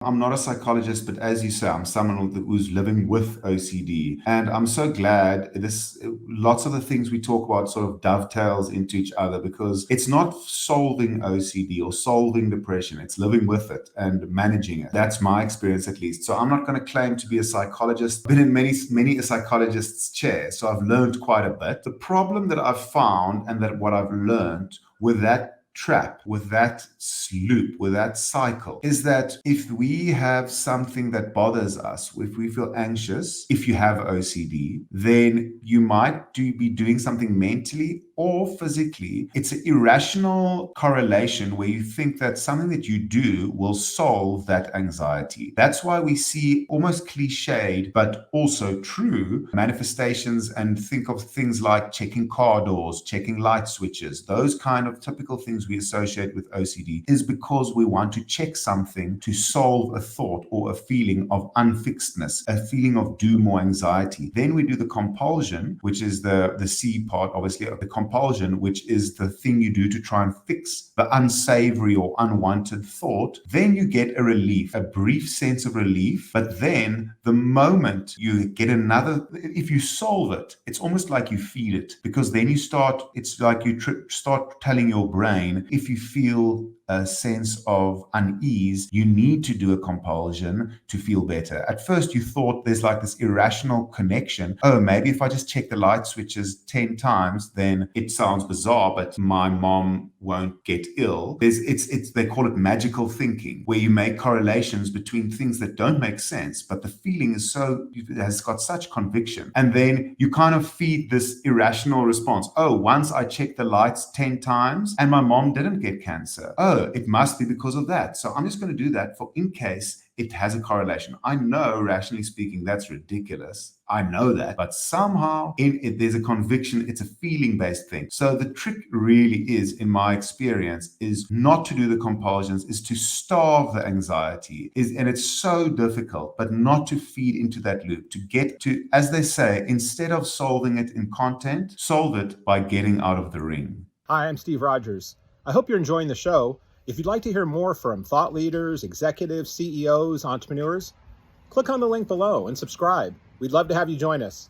I'm not a psychologist, but as you say, I'm someone who's living with OCD. And I'm so glad lots of the things we talk about sort of dovetails into each other, because it's not solving OCD or solving depression. It's living with it and managing it. That's my experience, at least. So I'm not going to claim to be a psychologist. I've been in many a psychologist's chair. So I've learned quite a bit. The problem that I've found, and that what I've learned with that trap, with that loop, with that cycle, is that if we have something that bothers us, if we feel anxious, if you have OCD, then you might be doing something mentally or physically. It's an irrational correlation where you think that something that you do will solve that anxiety. That's why we see almost cliched, but also true manifestations, and think of things like checking car doors, checking light switches, those kind of typical things we associate with OCD, is because we want to check something to solve a thought or a feeling of unfixedness, a feeling of doom or anxiety. Then we do the compulsion, which is the C part, obviously, of the compulsion, which is the thing you do to try and fix the unsavory or unwanted thought. Then you get a relief, a brief sense of relief. But then the moment you get another, if you solve it, it's almost like you feed it, because then it's like you start telling your brain, if you feel a sense of unease, you need to do a compulsion to feel better. At first, you thought there's like this irrational connection. Oh, maybe if I just check the light switches 10 times, then it sounds bizarre, but my mom won't get ill. They call it magical thinking, where you make correlations between things that don't make sense, but the feeling has got such conviction. And then you kind of feed this irrational response. Oh, once I checked the lights 10 times and my mom didn't get cancer. Oh, it must be because of that. So I'm just going to do that in case it has a correlation. I know, rationally speaking, that's ridiculous. I know that. But somehow there's a conviction. It's a feeling-based thing. So the trick really is, in my experience, is not to do the compulsions, is to starve the anxiety. And it's so difficult, but not to feed into that loop. To get to, as they say, instead of solving it in content, solve it by getting out of the ring. Hi, I'm Steve Rodgers. I hope you're enjoying the show. If you'd like to hear more from thought leaders, executives, CEOs, entrepreneurs, click on the link below and subscribe. We'd love to have you join us.